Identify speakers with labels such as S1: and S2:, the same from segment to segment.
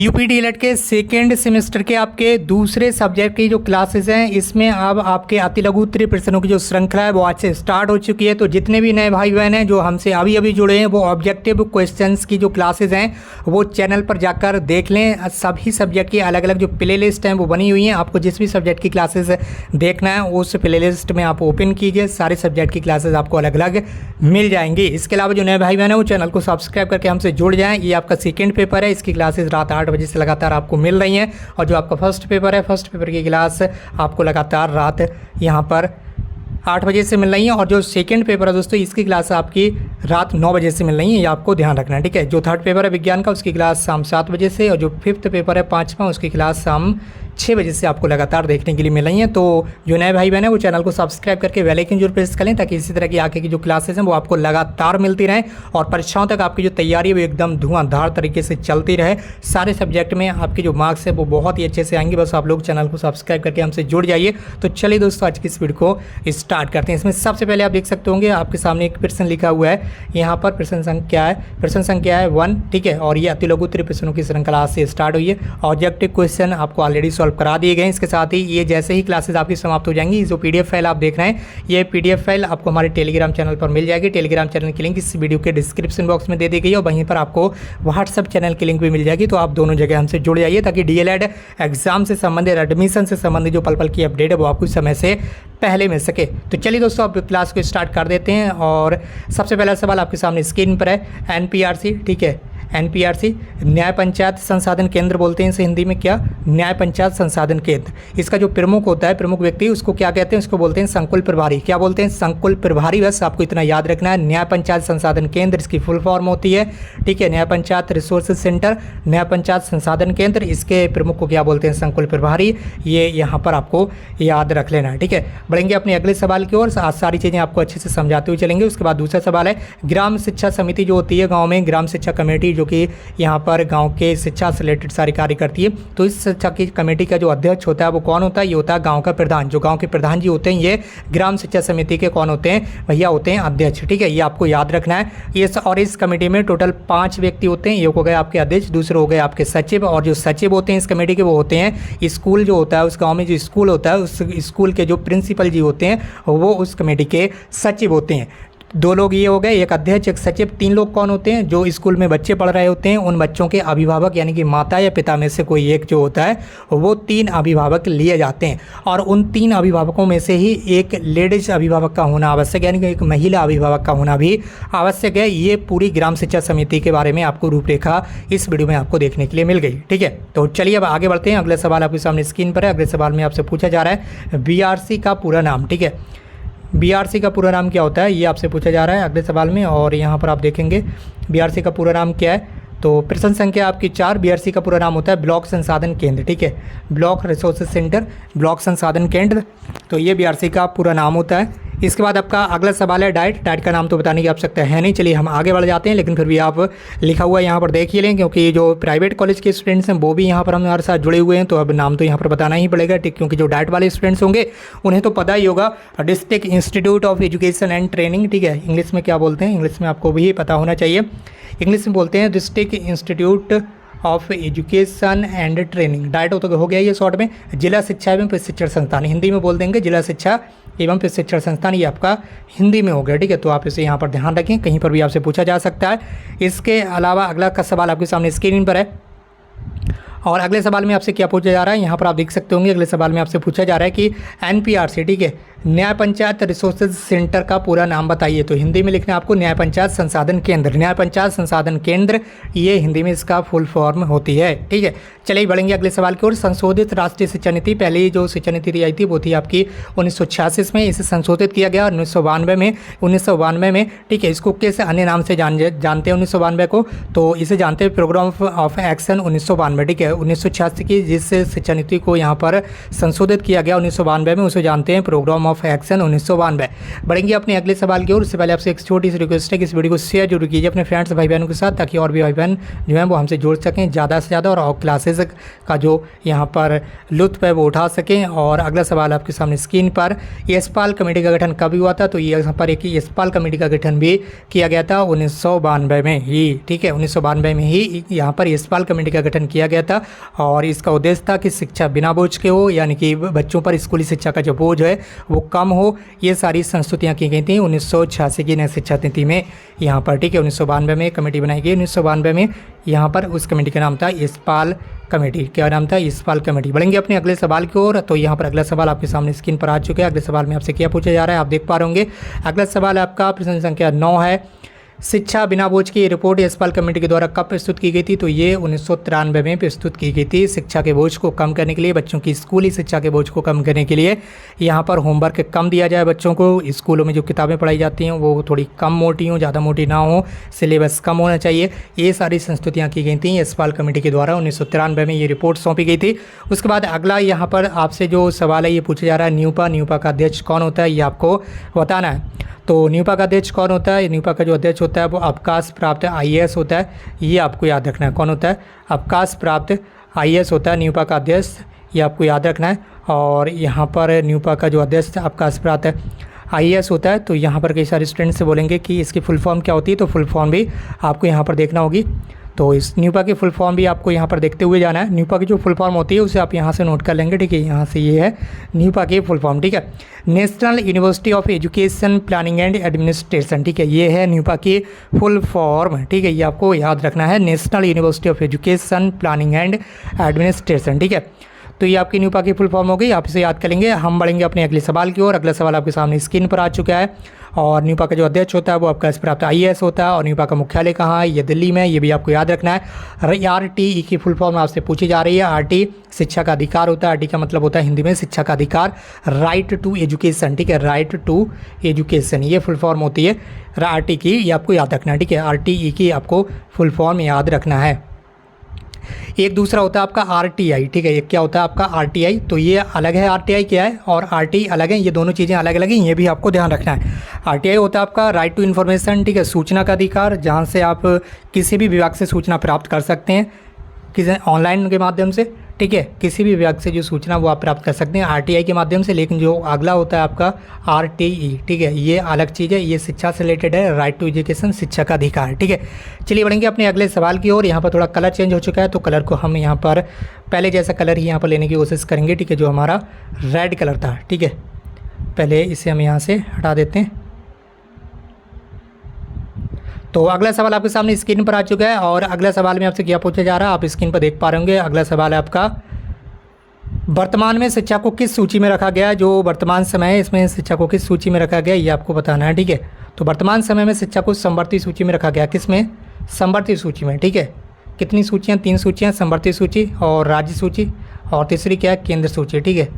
S1: UP DElEd के second semester के आपके दूसरे सब्जेक्ट की जो क्लासेस हैं इसमें अब आपके अति लघु उत्तरीय प्रश्नों की जो श्रृंखला है वो आज से स्टार्ट हो चुकी है। तो जितने भी नए भाई बहन हैं जो हमसे अभी अभी जुड़े हैं वो ऑब्जेक्टिव क्वेश्चंस की जो क्लासेस हैं वो चैनल पर जाकर देख लें। सभी सब्जेक्ट की अलग अलग जो प्ले लिस्ट हैं वो बनी हुई हैं। आपको जिस भी सब्जेक्ट की क्लासेस देखना है उस प्ले लिस्ट में आप ओपन कीजिए, सारे सब्जेक्ट की क्लासेस आपको अलग अलग मिल जाएंगी। इसके अलावा जो नए भाई बहन हैं वो चैनल को सब्सक्राइब करके हमसे जुड़ जाएँ। ये आपका सेकेंड पेपर है, इसकी क्लासेस रात 8 बजे से लगातार आपको मिल रही हैं। और जो आपका फर्स्ट पेपर है, फर्स्ट पेपर की क्लास आपको लगातार रात यहाँ पर 8 बजे से मिल रही है। और जो सेकंड पेपर है दोस्तों इसकी क्लास आपकी रात 9 बजे से मिल रही है, ये आपको ध्यान रखना है, ठीक है। जो थर्ड पेपर है विज्ञान का उसकी क्लास शाम 7 बजे से, और जो फिफ्थ पेपर है 5वां उसकी क्लास शाम 6 बजे से आपको लगातार देखने के लिए मिल रही हैं। तो जो नए भाई बहन हैं वो चैनल को सब्सक्राइब करके बेल आइकन जरूर प्रेस करें ताकि इसी तरह की आगे की जो क्लासेस हैं वो आपको लगातार मिलती रहें और परीक्षाओं तक आपकी जो तैयारी है वो एकदम धुआंधार तरीके से चलती रहे। सारे सब्जेक्ट में आपके जो मार्क्स है वो बहुत ही अच्छे से आएंगे। बस आप लोग चैनल को सब्सक्राइब करके हमसे जुड़ जाइए। तो चलिए दोस्तों आज की इस वीडियो को स्टार्ट करते हैं। इसमें सबसे पहले आप देख सकते होंगे आपके सामने एक प्रश्न लिखा हुआ है, यहाँ पर प्रश्न संख्या है 1, ठीक है। और ये अति लघु उत्तरीय प्रश्नों की श्रृंखला से स्टार्ट हुई है। ऑब्जेक्टिव क्वेश्चन आपको ऑलरेडी सॉल्व करा दिए गए। इसके साथ ही ये जैसे ही क्लासेस आपकी समाप्त हो जाएंगी, जो पीडीएफ फाइल आप देख रहे हैं ये पीडीएफ फाइल आपको हमारे टेलीग्राम चैनल पर मिल जाएगी। टेलीग्राम चैनल की लिंक इस वीडियो के डिस्क्रिप्शन बॉक्स में दे दी गई है और वहीं पर आपको व्हाट्सएप चैनल की लिंक भी मिल जाएगी। तो आप दोनों जगह हमसे जुड़ जाइए ताकि डीएलएड एग्जाम से संबंधित, एडमिशन से संबंधित जो पल पल की अपडेट है वो आपको समय से पहले मिल सके। तो चलिए दोस्तों आप क्लास को स्टार्ट कर देते हैं। और सबसे पहला सवाल आपके सामने स्क्रीन पर है, एनपीआरसी, ठीक है। एनपीआरसी न्याय पंचायत संसाधन केंद्र बोलते हैं इसे हिंदी में, क्या, न्याय पंचायत संसाधन केंद्र। इसका जो प्रमुख होता है, प्रमुख व्यक्ति, उसको क्या कहते हैं, उसको बोलते हैं संकुल प्रभारी। क्या बोलते हैं, संकुल प्रभारी। बस आपको इतना याद रखना है। न्याय पंचायत संसाधन केंद्र इसकी फुल फॉर्म होती है, ठीक है। न्याय पंचायत रिसोर्स सेंटर, न्याय पंचायत संसाधन केंद्र, इसके प्रमुख को क्या बोलते हैं, संकुल प्रभारी। ये यहाँ पर आपको याद रख लेना है, ठीक है। बढ़ेंगे अपने अगले सवाल की ओर। सारी चीज़ें आपको अच्छे से समझाते हुए चलेंगे। उसके बाद दूसरा सवाल है, ग्राम शिक्षा समिति जो होती है गाँव में, ग्राम शिक्षा कमेटी जो कि यहाँ पर गांव के शिक्षा से रिलेटेड सारी कार्य करती है। तो इस शिक्षा की कमेटी का जो अध्यक्ष होता है वो कौन होता है, ये होता है गांव का प्रधान। जो गांव के प्रधान जी होते हैं ये ग्राम शिक्षा समिति के कौन होते हैं, भैया होते हैं अध्यक्ष, ठीक है। ये आपको याद रखना है। इस कमेटी में टोटल 5 व्यक्ति होते हैं। एक हो गए आपके अध्यक्ष, दूसरे हो गए आपके सचिव, और जो सचिव होते हैं इस कमेटी के वो होते हैं स्कूल जो होता है, उस गाँव में जो स्कूल होता है उस स्कूल के जो प्रिंसिपल जी होते हैं वो उस कमेटी के सचिव होते हैं। 2 लोग ये हो गए, एक अध्यक्ष एक सचिव। 3 लोग कौन होते हैं, जो स्कूल में बच्चे पढ़ रहे होते हैं उन बच्चों के अभिभावक, यानी कि माता या पिता में से कोई एक जो होता है वो 3 अभिभावक लिए जाते हैं। और उन 3 अभिभावकों में से ही एक लेडीज अभिभावक का होना आवश्यक है, यानी कि एक महिला अभिभावक का होना भी आवश्यक है। ये पूरी ग्राम शिक्षा समिति के बारे में आपको रूपरेखा इस वीडियो में आपको देखने के लिए मिल गई, ठीक है। तो चलिए अब आगे बढ़ते हैं। अगला सवाल आपके सामने स्क्रीन पर है। अगले सवाल में आपसे पूछा जा रहा है बीआरसी का पूरा नाम, ठीक है। बीआरसी का पूरा नाम क्या होता है ये आपसे पूछा जा रहा है अगले सवाल में। और यहाँ पर आप देखेंगे बीआरसी का पूरा नाम क्या है। तो प्रश्न संख्या आपकी 4, बीआरसी का पूरा नाम होता है ब्लॉक संसाधन केंद्र, ठीक है। ब्लॉक रिसोर्स सेंटर, ब्लॉक संसाधन केंद्र, तो ये बीआरसी का पूरा नाम होता है। इसके बाद आपका अगला सवाल है डाइट। डाइट का नाम तो बताने की आवश्यकता है नहीं, चलिए हम आगे बढ़ जाते हैं। लेकिन फिर भी आप लिखा हुआ यहाँ पर देख ही लें, क्योंकि जो प्राइवेट कॉलेज के स्टूडेंट्स हैं वो भी यहाँ पर हमारे साथ जुड़े हुए हैं। तो अब नाम तो यहाँ पर बताना ही पड़ेगा, ठीक, क्योंकि जो डाइट वाले स्टूडेंट्स होंगे उन्हें तो पता ही होगा, district institute of education and training, ठीक है। इंग्लिश में क्या बोलते हैं, इंग्लिश में आपको भी पता होना चाहिए। इंग्लिश में बोलते हैं district institute of education and training. Diet तो हो गया ये शॉर्ट में, जिला शिक्षा एवं प्रशिक्षण संस्थान, हिंदी में बोल देंगे जिला शिक्षा एवं प्रशिक्षण संस्थान, ये आपका हिंदी में हो गया, ठीक है। तो आप इसे यहाँ पर ध्यान रखें, कहीं पर भी आपसे पूछा जा सकता है। इसके अलावा अगला का सवाल आपके सामने स्क्रीन पर है। और अगले सवाल में आपसे क्या पूछा जा रहा है, यहाँ पर आप देख सकते होंगे। अगले सवाल में आपसे पूछा जा रहा है कि एनपीआरसी, ठीक है, न्याय पंचायत रिसोर्सेज सेंटर का पूरा नाम बताइए। तो हिंदी में लिखना है आपको न्याय पंचायत संसाधन केंद्र। न्याय पंचायत संसाधन केंद्र ये हिंदी में इसका फुल फॉर्म होती है, ठीक है। चलिए बढ़ेंगे अगले सवाल की ओर। संशोधित राष्ट्रीय शिक्षा नीति, पहले जो शिक्षा नीति दी आई थी वो थी आपकी 1986 में, इसे संशोधित किया गया 1992 में, ठीक है। इसको कैसे अन्य नाम से जानते हैं 1992 को, तो इसे जानते हैं प्रोग्राम ऑफ एक्शन 1992, ठीक है। 1986 की जिस शिक्षा नीति को यहाँ पर संशोधित किया गया 1992 में, उसे जानते हैं प्रोग्राम ऑफ एक्शन 1992। बढ़ेंगे अपने अगले सवाल की ओर। उससे पहले आपसे एक छोटी सी रिक्वेस्ट है कि इस वीडियो को शेयर जरूर कीजिए अपने फ्रेंड्स भाई बहनों के साथ, ताकि और भी भाई बहन जो है वो हमसे जुड़ सकें ज़्यादा से ज़्यादा और क्लासेस का जो यहाँ पर लुत्फ़ है वो उठा सकें। और अगला सवाल आपके सामने स्क्रीन पर, यशपाल कमेटी का गठन कब हुआ था? तो यहाँ पर एक यशपाल कमेटी का गठन भी किया गया था 1992 में ही, ठीक है, 1992 में ही यहाँ पर यशपाल कमेटी का गठन किया गया था। और इसका उद्देश्य था कि शिक्षा बिना बोझ के हो, यानी कि बच्चों पर स्कूली शिक्षा का जो बोझ है वो कम हो। ये सारी संस्तुतियाँ की गई थी 1986 की नई शिक्षा नीति में यहाँ पर, ठीक है। 1992 में कमेटी बनाई गई, 1992 में यहाँ पर उस कमेटी का नाम था यशपाल कमेटी। क्या नाम था? यशपाल कमेटी। बढ़ेंगे अपने अगले सवाल की ओर। तो यहाँ पर अगला सवाल आपके सामने स्क्रीन पर आ चुका है। अगले सवाल में आपसे क्या पूछा जा रहा है आप देख पा रहे होंगे। अगला सवाल आपका प्रश्न संख्या 9 है, शिक्षा बिना बोझ की रिपोर्ट यशपाल कमेटी के द्वारा कब प्रस्तुत की गई थी? तो ये 1993 में प्रस्तुत की गई थी। शिक्षा के बोझ को कम करने के लिए, बच्चों की स्कूली शिक्षा के बोझ को कम करने के लिए यहाँ पर होमवर्क कम दिया जाए बच्चों को, स्कूलों में जो किताबें पढ़ाई जाती हैं वो थोड़ी कम मोटी हों, ज़्यादा मोटी ना हो, सिलेबस कम होना चाहिए। ये सारी संस्तुतियाँ की गई थी यशपाल कमेटी के द्वारा। 1993 में ये रिपोर्ट सौंपी गई थी। उसके बाद अगला यहाँ पर आपसे जो सवाल है ये पूछा जा रहा है, न्यूपा का अध्यक्ष कौन होता है ये आपको बताना है। तो न्यूपा का अध्यक्ष कौन होता है? न्यूपा का जो अध्यक्ष होता है वो अवकाश प्राप्त IAS होता है। ये आपको याद रखना है। कौन होता है? अवकाश प्राप्त IAS होता है न्यूपा का अध्यक्ष, ये आपको याद रखना है। और यहाँ पर न्यूपा का जो अध्यक्ष अवकाश प्राप्त IAS होता है। तो यहाँ पर कई सारे स्टूडेंट्स से बोलेंगे कि इसकी फुल फॉर्म क्या होती है, तो फुल फॉर्म भी आपको यहाँ पर देखना होगी। तो इस न्यूपा की फुल फॉर्म भी आपको यहाँ पर देखते हुए जाना है। न्यूपा की जो फुल फॉर्म होती है उसे आप यहाँ से नोट कर लेंगे, ठीक है। यहाँ से ये है न्यूपा की फुल फॉर्म, ठीक है। National university of education planning and administration, ठीक है, ये है न्यूपा की फुल फॉर्म, ठीक है। ये आपको याद रखना है, national university of education planning and administration, ठीक है। तो ये आपकी न्यूपा की फुल फॉर्म हो गई, आप इसे याद करेंगे। हम बढ़ेंगे अपने अगले सवाल की ओर। अगला सवाल आपके सामने स्क्रीन पर आ चुका है। और न्यूपा का जो अध्यक्ष होता है वो आपका प्राप्त IAS होता है। और न्यूपा का मुख्यालय कहाँ है? ये दिल्ली में, ये भी आपको याद रखना है। RTE की फुल फॉर्म आपसे पूछी जा रही है। RT शिक्षा का अधिकार होता है। RT का मतलब होता है हिंदी में शिक्षा का अधिकार, राइट टू एजुकेशन, ठीक है, राइट टू एजुकेशन, ये फुल फॉर्म होती है RT की, ये आपको याद रखना है, ठीक है। RTE की आपको फुल फॉर्म याद रखना है। एक दूसरा होता है आपका RTI, ठीक है। ये क्या होता है आपका RTI? तो ये अलग है, RTI क्या है और RT अलग है, ये दोनों चीज़ें अलग अलग हैं, ये भी आपको ध्यान रखना है। RTI होता है आपका राइट टू इन्फॉर्मेशन, ठीक है, सूचना का अधिकार, जहाँ से आप किसी भी विभाग से सूचना प्राप्त कर सकते हैं, किसी ऑनलाइन के माध्यम से, ठीक है, किसी भी विभाग से जो सूचना वो आप प्राप्त कर सकते हैं RTI के माध्यम से। लेकिन जो अगला होता है आपका RTE, ठीक है, ये अलग चीज़ है, ये शिक्षा से रिलेटेड है, राइट टू एजुकेशन, शिक्षा का अधिकार, ठीक है। चलिए बढ़ेंगे अपने अगले सवाल की ओर। यहाँ पर थोड़ा कलर चेंज हो चुका है, तो कलर को हम यहाँ पर पहले जैसा कलर ही यहाँ पर लेने की कोशिश करेंगे, ठीक है, जो हमारा रेड कलर था, ठीक है। पहले इसे हम यहाँ से हटा देते हैं। तो अगला सवाल आपके सामने स्क्रीन पर आ चुका है। और अगला सवाल में आपसे क्या पूछा जा रहा है आप स्क्रीन पर देख पा रहे होंगे। अगला सवाल है आपका, वर्तमान में शिक्षा को किस सूची में रखा गया है? जो वर्तमान समय है इसमें शिक्षा को किस सूची में रखा गया है ये आपको बताना है, ठीक है। तो वर्तमान समय में शिक्षा को समवर्ती सूची में रखा गया, किस में? समवर्ती सूची में, ठीक है। कितनी सूचियाँ? 3 सूचियाँ, समवर्ती सूची और राज्य सूची, और तीसरी क्या है? केंद्र सूची, ठीक है।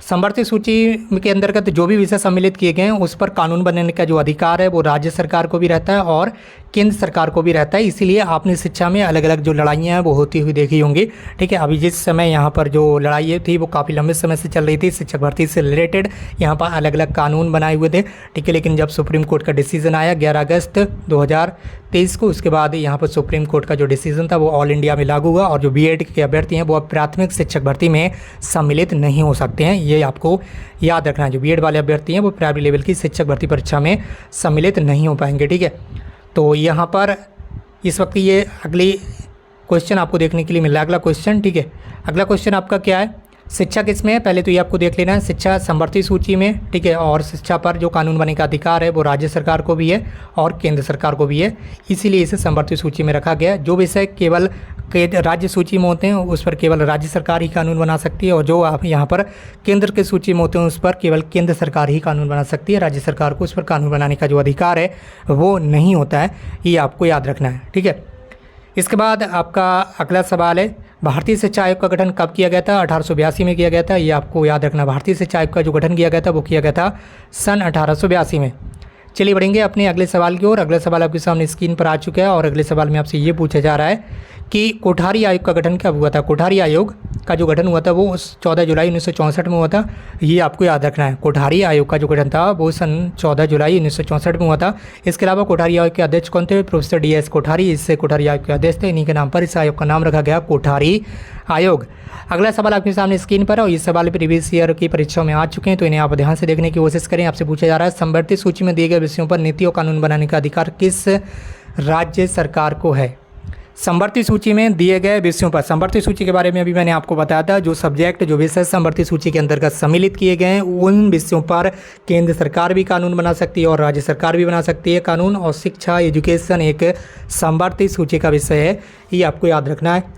S1: समवर्ती सूची के अंतर्गत जो भी विषय सम्मिलित किए गए हैं उस पर कानून बनाने का जो अधिकार है वो राज्य सरकार को भी रहता है और केंद्र सरकार को भी रहता है। इसीलिए आपने शिक्षा में अलग अलग जो लड़ाइयाँ हैं वो होती हुई देखी होंगी, ठीक है। अभी जिस समय यहाँ पर जो लड़ाई थी वो काफ़ी लंबे समय से चल रही थी, शिक्षक भर्ती से रिलेटेड यहाँ पर अलग अलग कानून बनाए हुए थे, ठीक है। लेकिन जब सुप्रीम कोर्ट का डिसीजन आया 11 अगस्त 2023 को, उसके बाद यहाँ पर सुप्रीम कोर्ट का जो डिसीजन था वो ऑल इंडिया में लागू हुआ और जो BEd के अभ्यर्थी हैं वो अब प्राथमिक शिक्षक भर्ती में सम्मिलित नहीं हो सकते हैं। ये आपको याद रखना है, जो BEd वाले अभ्यर्थी हैं वो प्राइमरी लेवल की शिक्षक भर्ती परीक्षा में सम्मिलित नहीं हो पाएंगे, ठीक है। तो यहाँ पर इस वक्त ये अगली क्वेश्चन आपको देखने के लिए मिल रहा है। अगला क्वेश्चन, ठीक है, अगला क्वेश्चन आपका क्या है? शिक्षा किस में है? पहले तो ये आपको देख लेना है, शिक्षा समवर्ती सूची में, ठीक है। और शिक्षा पर जो कानून बनाने का अधिकार है वो राज्य सरकार को भी है और केंद्र सरकार को भी है, इसीलिए इसे समवर्ती सूची में रखा गया है। जो विषय केवल राज्य सूची में होते हैं उस पर केवल राज्य सरकार ही कानून बना सकती है, और जो आप यहाँ पर केंद्र के सूची में होते हैं उस पर केवल केंद्र सरकार ही कानून बना सकती है। राज्य सरकार को उस पर कानून बनाने का जो अधिकार है वो नहीं होता है, ये आपको याद रखना है, ठीक है। इसके बाद आपका अगला सवाल है, भारतीय शिक्षा आयोग का गठन कब किया गया था? 1882 में किया गया था, ये आपको याद रखना। भारतीय शिक्षा आयोग का जो गठन किया गया था वो किया गया था सन 1882 में। चलिए बढ़ेंगे अपने अगले सवाल की ओर। अगला सवाल आपके सामने स्क्रीन पर आ चुका है और अगले सवाल में आपसे ये पूछा जा रहा है कि कोठारी आयोग का गठन कब हुआ था। कोठारी आयोग का जो गठन हुआ था वो 14 जुलाई 1964 में हुआ था, ये आपको याद रखना है। कोठारी आयोग का जो गठन था वो सन 14 जुलाई 1964 में हुआ था। इसके अलावा कोठारी आयोग के अध्यक्ष कौन थे, प्रोफेसर DS कोठारी, इससे कोठारी आयोग के अध्यक्ष थे। इन्हीं के नाम पर इस आयोग का नाम रखा गया कोठारी आयोग। अगला सवाल आपके सामने स्क्रीन पर है और ये सवाल प्रीवियस ईयर की परीक्षाओं में आ चुके हैं, तो इन्हें आप ध्यान से देखने की कोशिश करें। आपसे पूछा जा रहा है संवर्धित सूची में दिए गए विषयों पर नीति और कानून बनाने का अधिकार किस राज्य सरकार को है। संवर्धित सूची में दिए गए विषयों पर, संवर्धित सूची के बारे में अभी मैंने आपको बताया था, जो सब्जेक्ट जो विषय संवर्धित सूची के अंतर्गत सम्मिलित किए गए हैं उन विषयों पर केंद्र सरकार भी कानून बना सकती है और राज्य सरकार भी बना सकती है कानून। और शिक्षा एजुकेशन एक संवर्धित सूची का विषय है, ये आपको याद रखना है।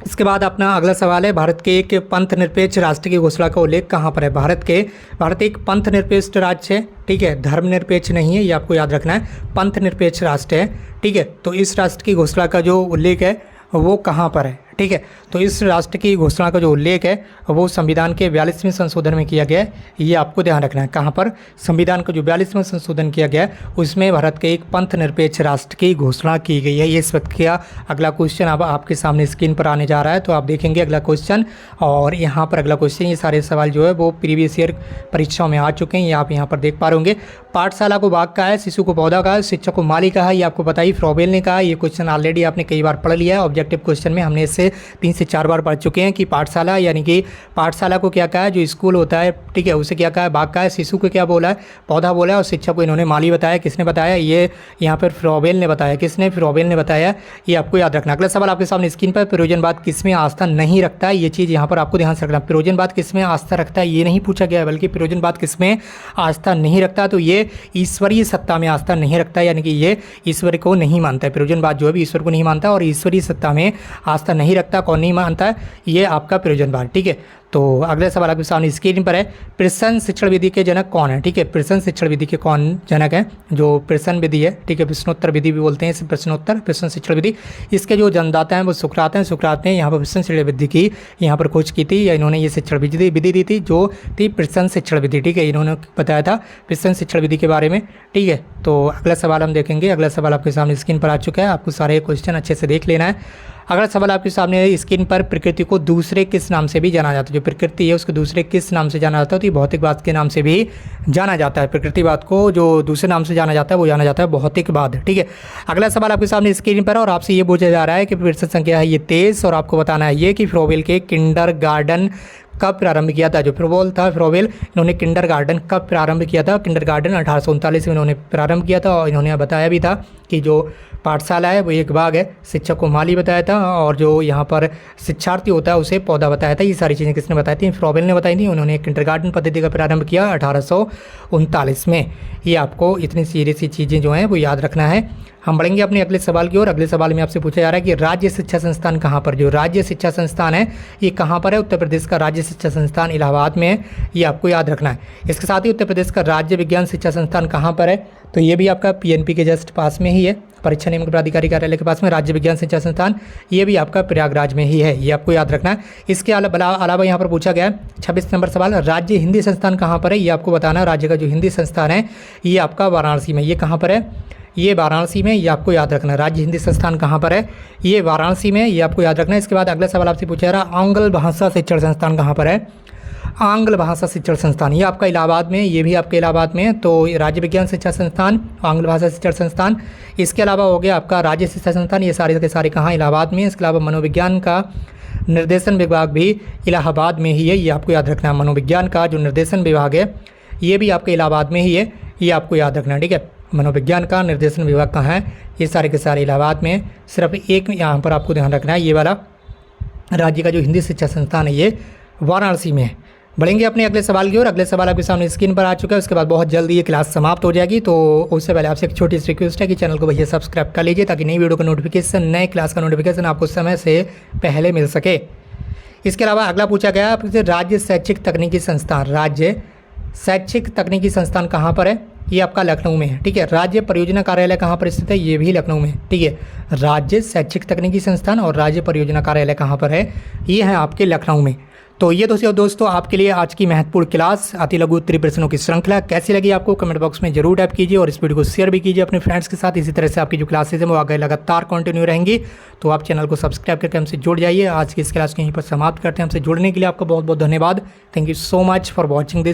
S1: इसके बाद अपना अगला सवाल है, भारत के एक पंथ निरपेक्ष राष्ट्र की घोषणा का उल्लेख कहाँ पर है। भारत एक पंथ निरपेक्ष राज्य है, ठीक है, धर्मनिरपेक्ष नहीं है, ये आपको याद रखना है। पंथ निरपेक्ष राष्ट्र है, ठीक है। तो इस राष्ट्र की घोषणा का जो उल्लेख है वो कहाँ पर है, ठीक है। तो इस राष्ट्र की घोषणा का जो उल्लेख है वो संविधान के 42वें संशोधन में किया गया है, ये आपको ध्यान रखना है। कहाँ पर, संविधान का जो 42वां संशोधन किया गया है उसमें भारत के एक पंथ निरपेक्ष राष्ट्र की घोषणा की गई है। ये इस वक्त का अगला क्वेश्चन अब आपके सामने स्क्रीन पर आने जा रहा है, तो आप देखेंगे अगला क्वेश्चन। और यहाँ पर अगला क्वेश्चन, ये सारे सवाल जो है वो प्रीवियस ईयर परीक्षाओं में आ चुके हैं, ये आप यहाँ पर देख पा रहे होंगे। पाठशाला को बाग का है, शिशु को पौधा का है, शिक्षक को माली का है, ये आपको पता ही फ्रॉबेल ने कहा। ये क्वेश्चन ऑलरेडी आपने कई बार पढ़ लिया है, ऑब्जेक्टिव क्वेश्चन में हमने इससे 3 से 4 बार पढ़ चुके हैं कि पाठशाला यानी कि पाठशाला को क्या कहा है, जो स्कूल होता है, ठीक है, उसे क्या कहा है, बाग का है। शिशु को क्या बोला है, पौधा बोला है। और शिक्षक को इन्होंने माली बताया। किसने बताया, ये यहाँ पर फ्रॉबेल ने बताया। किसने, फ्रॉबेल ने बताया, ये आपको याद रखना। अगला सवाल आपके सामने स्क्रीन पर, प्रयोजनवाद किसमें आस्था नहीं रखता है, ये चीज़ यहाँ पर आपको ध्यान से रखना। प्रयोजनवाद किसमें आस्था रखता है ये नहीं पूछा गया है, बल्कि प्रयोजनवाद किसमें आस्था नहीं रखता, तो ये ईश्वरीय सत्ता में आस्था नहीं रखता है, यानी कि ये ईश्वर को नहीं मानता है। प्रयोजनवाद जो है ईश्वर को नहीं मानता और ईश्वरीय सत्ता में आस्था नहीं रखता। कौन नहीं मानता है, ये आपका प्रयोजनवाद, ठीक है। तो अगला सवाल आपके सामने स्क्रीन पर है, प्रश्न शिक्षण विधि के जनक कौन है, ठीक है। प्रश्न शिक्षण विधि के कौन जनक है, जो प्रश्न विधि है, ठीक है, प्रश्नोत्तर विधि भी बोलते हैं इसे, प्रश्नोत्तर प्रश्न शिक्षण विधि, इसके जो जन्मदाता हैं वो सुकरात हैं। सुकरात ने यहाँ पर प्रश्न शिक्षण विधि की यहाँ पर खोज की थी, या इन्होंने ये शिक्षण विधि दी थी जो थी प्रश्न शिक्षण विधि, ठीक है। इन्होंने बताया था प्रश्न शिक्षण विधि के बारे में, ठीक है। तो अगला सवाल हम देखेंगे। अगला सवाल आपके सामने स्क्रीन पर आ चुका है, आपको सारे क्वेश्चन अच्छे से देख लेना है। अगला सवाल आपके सामने स्क्रीन पर, प्रकृति को दूसरे किस नाम से भी जाना जाता है। जो प्रकृति है उसको दूसरे किस नाम से जाना जाता है, तो ये भौतिकवाद के नाम से भी जाना जाता है। प्रकृतिवाद को जो दूसरे नाम से जाना जाता है वो जाना जाता है भौतिकवाद, ठीक है। अगला सवाल आपके सामने स्क्रीन पर है और आपसे ये पूछा जा रहा है कि प्रश्न संख्या है ये 23 और आपको बताना है ये कि फ्रॉबेल के किंडरगार्टन कब प्रारंभ किया था। जो फ्रॉबेल इन्होंने किंडरगार्टन कब प्रारंभ किया था। किंडरगार्टन 1839 में इन्होंने प्रारंभ किया था और इन्होंने बताया भी था कि जो पाठशाला है वो एक बाग है, शिक्षक को माली बताया था और जो यहाँ पर शिक्षार्थी होता है उसे पौधा बताया था। ये सारी चीज़ें किसने बताई थी, फ्रॉबेल ने बताई थी। उन्होंने किंडरगार्टन पद्धति का प्रारंभ किया 1839 में। ये आपको इतनी सीरियस सी चीज़ें जो हैं वो याद रखना है। हम बढ़ेंगे अपने अगले सवाल की ओर। अगले सवाल में आपसे पूछा जा रहा है कि राज्य शिक्षा संस्थान कहाँ पर, जो राज्य शिक्षा संस्थान है ये कहाँ पर है। उत्तर प्रदेश का राज्य शिक्षा संस्थान इलाहाबाद में है, ये आपको याद रखना है। इसके साथ ही उत्तर प्रदेश का राज्य विज्ञान शिक्षा संस्थान कहाँ पर है, तो ये भी आपका PNP के जस्ट पास में ही है, परीक्षा नियम प्राधिकारी कार्यालय के पास में राज्य विज्ञान शिक्षा संस्थान, ये भी आपका प्रयागराज में ही है, ये आपको याद रखना है। इसके अलावा यहाँ पर पूछा गया है 26 नंबर सवाल, राज्य हिंदी संस्थान कहाँ पर है, ये आपको बताना। राज्य का जो हिंदी संस्थान है ये आपका वाराणसी में, ये कहाँ पर है, ये वाराणसी में, ये आपको याद रखना है। राज्य हिंदी संस्थान कहाँ पर है, ये वाराणसी में, ये आपको याद रखना है। इसके बाद अगला सवाल आपसे पूछा जा रहा है आंग्ल भाषा शिक्षण संस्थान कहाँ पर है। आंग्ल भाषा शिक्षण संस्थान ये आपका इलाहाबाद में, ये भी आपके इलाहाबाद में है। तो राज्य विज्ञान शिक्षा संस्थान, आंग्ल भाषा शिक्षण संस्थान, इसके अलावा हो गया आपका राज्य शिक्षा संस्थान, ये सारे के सारे कहाँ, इलाहाबाद में। इसके अलावा मनोविज्ञान का निर्देशन विभाग भी इलाहाबाद में ही है, ये आपको याद रखना है। मनोविज्ञान का जो निर्देशन विभाग है ये भी आपके इलाहाबाद में ही है, ये आपको याद रखना है, ठीक है। मनोविज्ञान का निर्देशन विभाग कहाँ है, ये सारे के सारे इलाहाबाद में। सिर्फ एक यहाँ पर आपको ध्यान रखना है, ये वाला राज्य का जो हिंदी शिक्षा संस्थान है ये वाराणसी में है। बढ़ेंगे अपने अगले सवाल की ओर। अगले सवाल आपके सामने स्क्रीन पर आ चुका है, उसके बाद बहुत जल्दी ये क्लास समाप्त हो जाएगी। तो उससे पहले आपसे एक छोटी सी रिक्वेस्ट है कि चैनल को भैया सब्सक्राइब कर लीजिए ताकि नई वीडियो का नोटिफिकेशन, नए क्लास का नोटिफिकेशन आपको समय से पहले मिल सके। इसके अलावा अगला पूछा गया आपसे राज्य शैक्षिक तकनीकी संस्थान, राज्य शैक्षिक तकनीकी संस्थान कहाँ पर है, ये आपका लखनऊ में है, ठीक है। राज्य परियोजना कार्यालय कहाँ पर स्थित है, ये भी लखनऊ में, ठीक है। राज्य शैक्षिक तकनीकी संस्थान और राज्य परियोजना कार्यालय कहाँ पर है, ये है आपके लखनऊ में। तो ये दोस्तों आपके लिए आज की महत्वपूर्ण क्लास अति लघु उत्तरीय प्रश्नों की श्रृंखला कैसी लगी आपको कमेंट बॉक्स में जरूर टाइप कीजिए और इस वीडियो को शेयर भी कीजिए अपने फ्रेंड्स के साथ। इसी तरह से आपकी जो क्लासेज हैं वो आगे लगातार कंटिन्यू रहेंगी, तो आप चैनल को सब्सक्राइब करके हमसे जुड़ जाइए। आज की इस क्लास को यहीं पर समाप्त करते हैं। हमसे जुड़ने के लिए आपका बहुत बहुत धन्यवाद। Thank you so much for watching this.